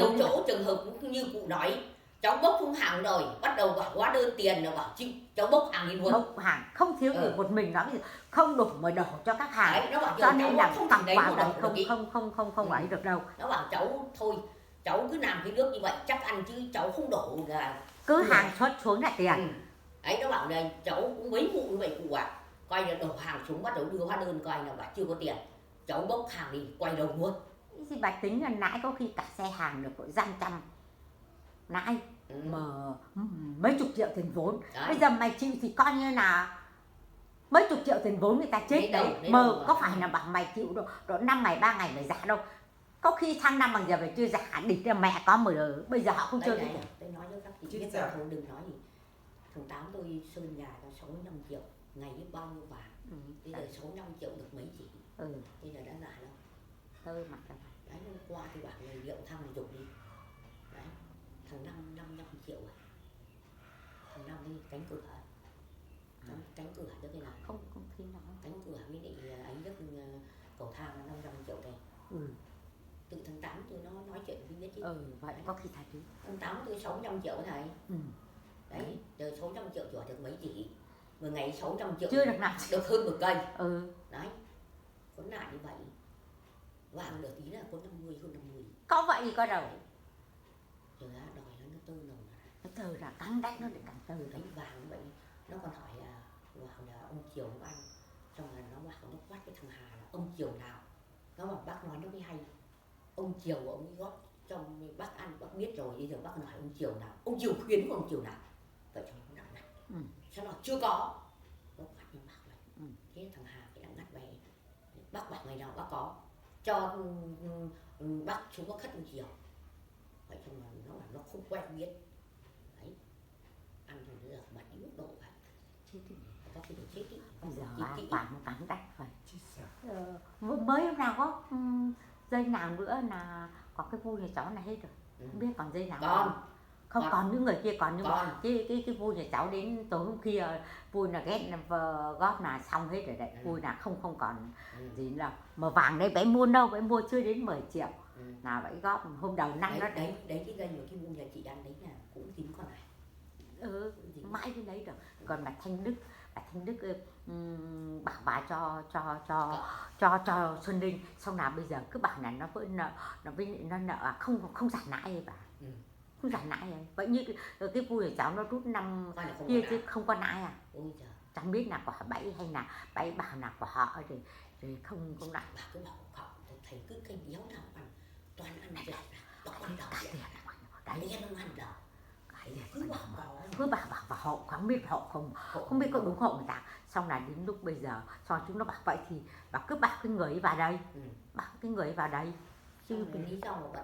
Nhiều chỗ trường hợp cũng như cụ nói, cháu bốc không hàng rồi, bắt đầu bảo hóa đơn tiền là bảo chịu, cháu bốc hàng đi luôn. Bốc hàng không thiếu gì một mình nó không đủ mà đổ cho các hàng. Đấy, nó bảo cho nên là không cọc thể vào đấy đấy không ấy được đâu. Nó bảo cháu thôi, cháu cứ làm cái nước như vậy chắc ăn chứ cháu không đổ là cứ hàng xuất xuống là tiền. Đấy, nó bảo là cháu cũng mấy vụ như vậy cụ ạ. Coi là đổ hàng xuống bắt đầu đưa hóa đơn coi là bảo chưa có tiền, cháu bốc hàng đi quay đầu luôn. Thì bà tính là nãy có khi cả xe hàng được có dăm trăm nãy mà mấy chục triệu tiền vốn. Đấy. Bây giờ mày chịu thì coi như là mấy chục triệu tiền vốn người ta chết đấy. Mà có phải là bảo mày chịu độ 5 ngày 3 ngày mày giả đâu. Có khi sang năm bằng giờ mày chưa giả địch ra mẹ có mà bây giờ họ không chơi đấy. Tôi nói cho các chị biết là thôi đừng nói gì. Thằng Tám tôi sơn nhà cho 65 triệu, ngày biết bao nhiêu vàng. Bây giờ 65 triệu được mấy chị. Bây giờ đã giả đâu. Thôi mà đấy, hôm qua thì bảo người liệu thằng này dục đi. Đấy, thằng Năm 55 triệu à. Thằng Năm đi cánh cửa. Cánh cửa cho cái nào? Không khi nào. Cánh cửa với lại ánh đất cầu thang là 55 triệu này. Từ tháng 8 tôi nó nói chuyện với biết chứ. Vậy có khi thật chứ. Tháng 8 tôi 65 triệu thầy. Đấy, giờ 600 triệu chủa được mấy tỷ. Một ngày 600 triệu chưa được nào được hơn một cây. Đấy. Có lại như vậy. Vàng được tí là có 50 hơn 50. Có vậy thì có đâu. Giờ ra đòi nó tơ nồng. Nó tơ là cắn đách nó để càng tơ. Đấy vàng vậy. Nó còn hỏi là ông Kiều ông ăn. Xong rồi nó bảo nó quát cái thằng Hà là ông Kiều nào. Nó bảo bác nói nó mới hay. Ông Kiều ông ấy góp trong bác ăn bác biết rồi, bây giờ bác hỏi ông Kiều nào. Ông Kiều khuyến của ông Kiều nào. Vậy cho nó nặng này. Sao nó chưa có. Nó quát như bác vậy. Thế thằng Hà cái đã ngắt về. Bác bảo ngày nào bác có. Cho bác chú có khất ông Kiều. Vậy xong rồi nó bảo nó không quen biết. Đấy. Ăn thì nó giờ bật yếu độ vậy. Chết thì có khi được chết ý. Bây giờ vàng cắn đách vậy. Mới hôm nào có dây nào nữa là có cái vui nhà cháu này hết rồi. Không biết còn dây nào không còn những người kia còn, nhưng mà cái vui nhà cháu đến tối hôm kia vui là ghét góp là xong hết rồi đấy. Vui là không còn gì đâu. Mà vàng đấy bé mua đâu, bé mua chưa đến 10 triệu. Là vậy góp hôm đầu năm đó. Đấy cái dây mà cái vui nhà chị ăn đấy là cũng tính con này. Mãi cái đấy rồi. Còn bà Thanh Đức bảo bà cho Xuân Linh, xong nào bây giờ cứ bảo là nó vẫn nợ, nó nợ không giảm lãi bà. Không giảm lãi ấy. Vậy như cái vui của cháu nó rút năm kia chứ không có lãi à. Chẳng biết là của bẫy hay là bẫy bảo là của họ thì không lãi. Bà cứ bảo họ thầy cứ canh béo nào ăn toàn ăn rẻ, toàn ăn đỏ tiền. Đấy em không ăn đỏ. Cứ bảo họ không biết họ không biết có đúng hộ người ta. Xong là đến lúc bây giờ xong chúng nó bảo vậy thì bảo cứ bảo cái người ấy vào đây. Bảo cái người ấy vào đây chứ lý do mà